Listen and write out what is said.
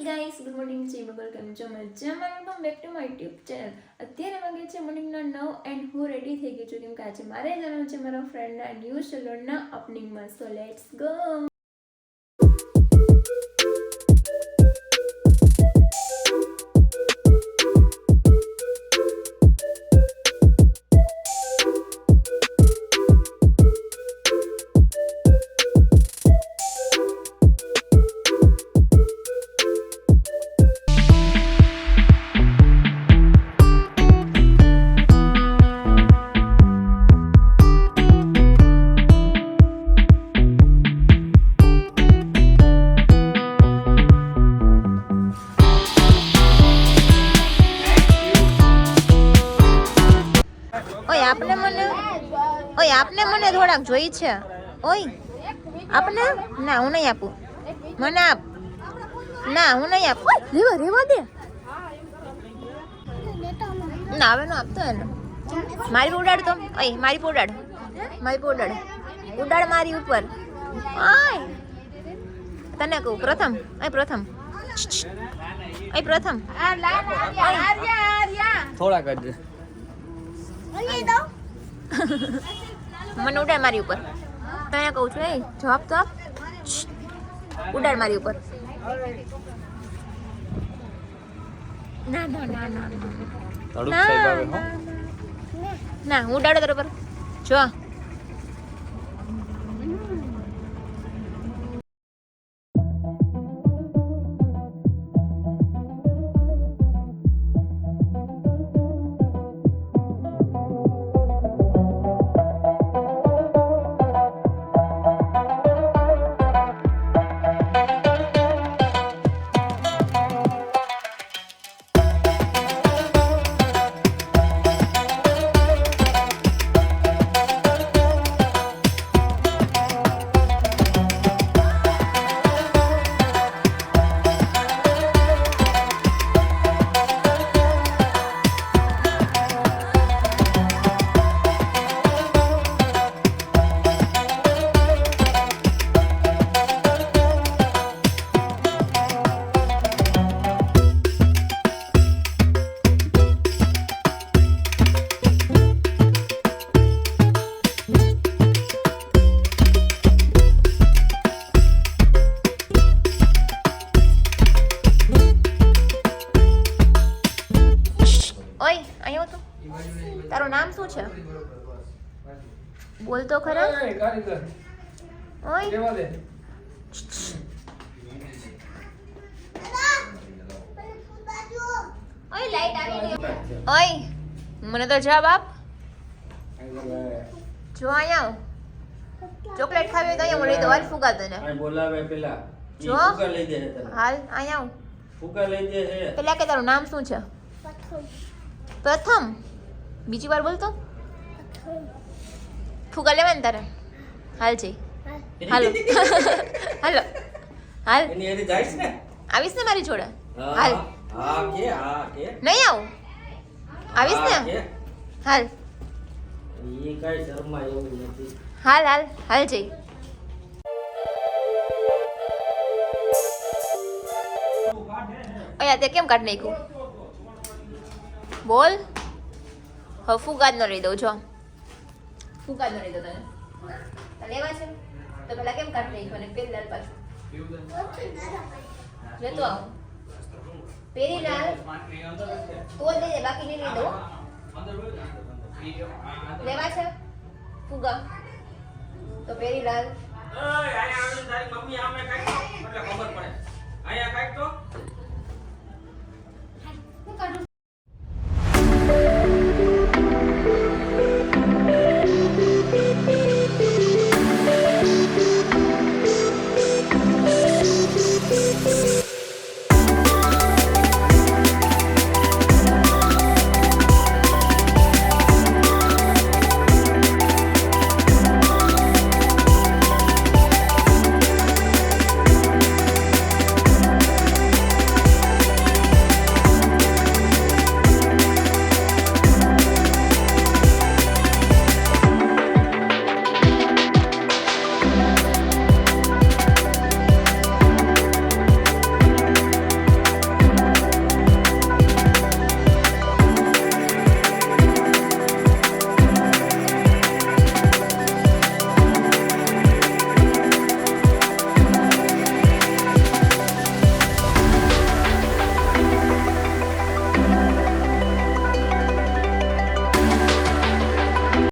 Guys good morning છે બગલ કેમ છો મજામાં welcome back to my YouTube channel અત્યારે વાગે છે મોર્નિંગના 9 એન્ડ હું રેડી થઈ ગઈ છું કેમ કે આજે મારે જવાનું છે મારા ફ્રેન્ડના ન્યૂ સલૂનના ઓપનિંગમાં સો લેટ્સ ગો. આપને મને થોડાક જોઈ છે. ઓય આપને ના હું નહીં આપું. મને આપ. ના હું નહીં આપું. રેવા દે. ના હવે નો આપતો એને. મારી ઉડાડ તો. ઓય મારી ઉડાડ. મારી ઉડાડ. ઉડાડ મારી ઉપર. ઓય તને કહું પ્રથમ. ઓય પ્રથમ. ઓય પ્રથમ. થોડા કર દે. મને ઉડાડ મારી ઉપર. તને કહું છું એ જવાબ તો આપ. ઉડાડ મારી ઉપર. ના ના ના ના તડુક સાહેબ આવે હો. ના ઉડાડો તારા ઉપર. જો તારું નામ શું છે? બોલ તો ખરા. ઓય ઓય લાઈટ આવી ગઈ. ઓય મને તો જવાબ આપ. જો અહીંયા આવ. ચોકલેટ ખાવી તો અહીંયા મળી તો હાલ ફુગા તને. બોલાવે પેલા. જો ફુગા લઈ દે તને. હાલ અહીંયા આવ. ફુગા લઈ દે છે. પેલા કે તારું નામ શું છે? પ્રથમ. બીજી વાર બોલ તો. ફુગા લેવા ને તારે. હાલ જઈ. હાલો હાલો હાલ. એની એની જાઈસ ને. આવીશ ને મારી જોડે. હાલ. હા કે નહીં આવું. આવીશ ને. હાલ. ઈ કાઈ શર્મા એવું નથી. હાલ હાલ હાલ જઈ. અહીંયા તે કેમ કાઢ નાખ્યું? બોલ. હવે ફુગા જ ન લઈ દઉં. જો ફુગા જ ન લઈ દઉં તને. લેવા છે તો પેલા કેમ કાઢ નાખ્યું અને પેલી લાલ પાછું લેતો આવું. પેલી લાલ તો જ દે બાકી નહીં લઈ દઉં. લેવા છે ફુગા તો પેલી લાલ. તારી મમ્મી આમે કઈ એટલે ખબર પડે.